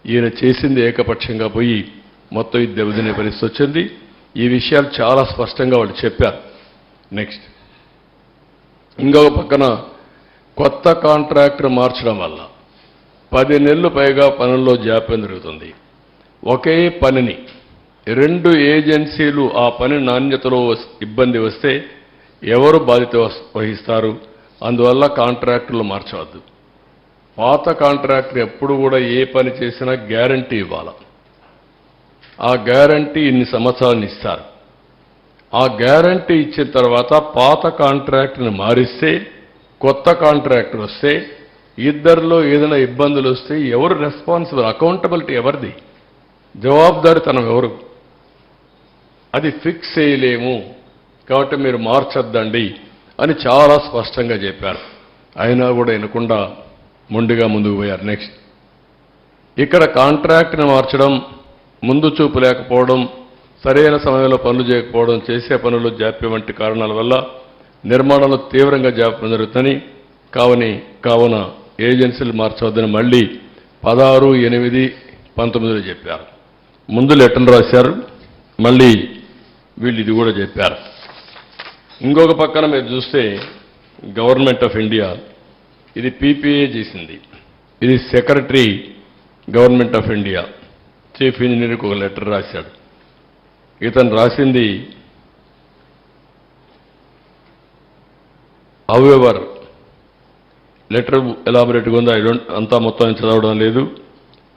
ఈయన చేసింది ఏకపక్షంగా పోయి మొత్తం ఇది దెబ్బతినే పరిస్థితి వచ్చింది. ఈ విషయాలు చాలా స్పష్టంగా వాళ్ళు చెప్పారు. నెక్స్ట్, ఇంకొక పక్కన కొత్త కాంట్రాక్టర్ మార్చడం వల్ల 10 నెలలు పైగా పనుల్లో జాప్యం జరుగుతుంది. ఒకే పనిని 2 ఏజెన్సీలు ఆ పని నాణ్యతలో ఇబ్బంది వస్తే ఎవరు బాధ్యత వహిస్తారు? అందువల్ల కాంట్రాక్టర్లు మార్చవద్దు. పాత కాంట్రాక్టర్ ఎప్పుడు కూడా ఏ పని చేసినా గ్యారంటీ ఇవ్వాలి. ఆ గ్యారంటీ ఇన్ని సంవత్సరాలు ఇస్తారు. ఆ గ్యారంటీ ఇచ్చిన తర్వాత పాత కాంట్రాక్టర్ని మారిస్తే కొత్త కాంట్రాక్టర్ వస్తే ఇద్దరిలో ఏదైనా ఇబ్బందులు వస్తే ఎవరు రెస్పాన్సిబుల్? అకౌంటబిలిటీ ఎవరిది? జవాబుదారీతనం ఎవరు? అది ఫిక్స్ చేయలేము. కాబట్టి మీరు మార్చొద్దండి అని చాలా స్పష్టంగా చెప్పారు. అయినా కూడా వినకుండా మొండిగా ముందుకు పోయారు. నెక్స్ట్, ఇక్కడ కాంట్రాక్ట్ని మార్చడం, ముందు చూపు లేకపోవడం, సరైన సమయంలో పనులు చేయకపోవడం, చేసే పనులు జాప్యం వంటి కారణాల వల్ల నిర్మాణంలో తీవ్రంగా జాప్యం జరుగుతుందని కావున ఏజెన్సీలు మార్చవద్దని మళ్ళీ 16/8/19 చెప్పారు. ముందు లెటర్ రాశారు, మళ్ళీ వీళ్ళు ఇది కూడా చెప్పారు. ఇంకొక పక్కన మీరు చూస్తే గవర్నమెంట్ ఆఫ్ ఇండియా ఇది పీపీఏ చేసింది. ఇది secretary government of India chief ఇంజనీర్కి ఒక లెటర్ రాశాడు. ఇతను రాసింది హౌఎవర్ లెటర్ ఎలాబొరేట్గా ఉంది. అంతా మొత్తం చదవడం లేదు.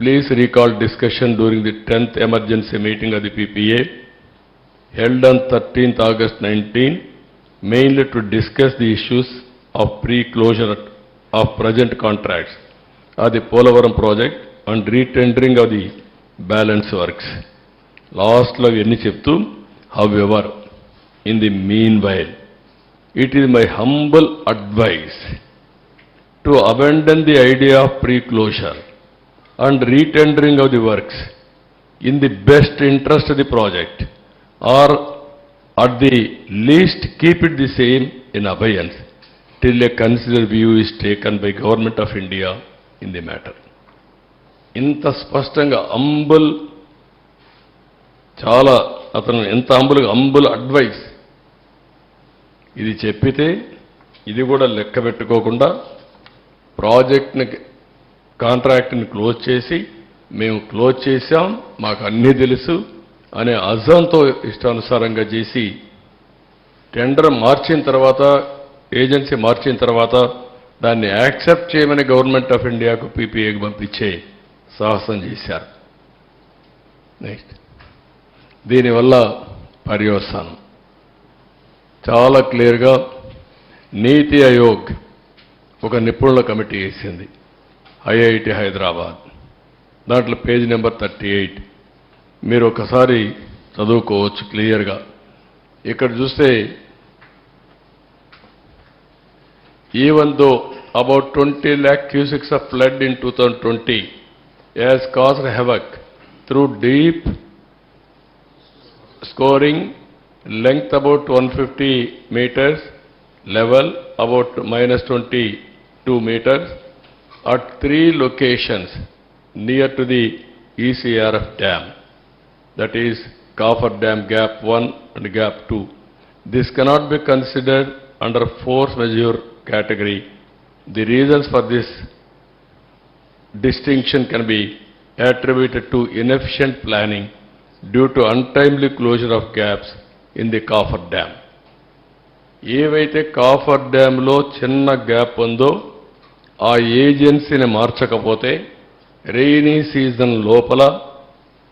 Please recall discussion during the 10th emergency meeting of the PPA held on 13th August 19, mainly to discuss the issues of pre-closure of present contracts of the Polavaram project and retendering of the balance works. Last lo enni cheptu, however, in the meanwhile, it is my humble advice to abandon the idea of pre-closure and retendering of the works in the best interest of the project, or at the least keep it the same in abeyance till a considered view is taken by Government of India in the matter. ఇంత స్పష్టంగా చాలా అతను ఎంత humble advice ఇది చెప్పితే ఇది కూడా లెక్క పెట్టుకోకుండా ప్రాజెక్ట్ని కాంట్రాక్ట్ని క్లోజ్ చేసి మేము క్లోజ్ చేశాం, మాకు అన్నీ తెలుసు అనే అజంతో ఇష్టానుసారంగా చేసి టెండర్ మార్చిన తర్వాత, ఏజెన్సీ మార్చిన తర్వాత దాన్ని యాక్సెప్ట్ చేయమని గవర్నమెంట్ ఆఫ్ ఇండియాకు పీపీఏకి పంపించే సాహసం చేశారు. నెక్స్ట్, దీనివల్ల పర్యవసానం చాలా క్లియర్గా నీతి ఆయోగ్ ఒక నిపుణుల కమిటీ వేసింది, ఐఐటి హైదరాబాద్. దాంట్లో పేజ్ నెంబర్ 38 మీరు ఒకసారి చదువుకోవచ్చు క్లియర్గా. ఇక్కడ చూస్తే even though about 20 lakh cubics of flood in 2020 has caused havoc through deep scoring, length about 150 meters, level about -22 meters at 3 locations near to the ECRF dam, that is Coffer Dam Gap 1 and Gap 2. This cannot be considered under force majeure category. The reasons for this distinction can be attributed to inefficient planning due to untimely closure of gaps in the Coffer Dam. ఏవైతే copper డ్యాంలో చిన్న gap ఉందో ఆ ఏజెన్సీని మార్చకపోతే rainy season లోపల,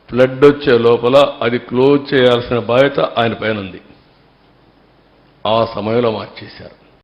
flood వచ్చే లోపల అది close చేయాల్సిన బాధ్యత ఆయన పైన ఉంది. ఆ సమయంలో మార్చేశారు.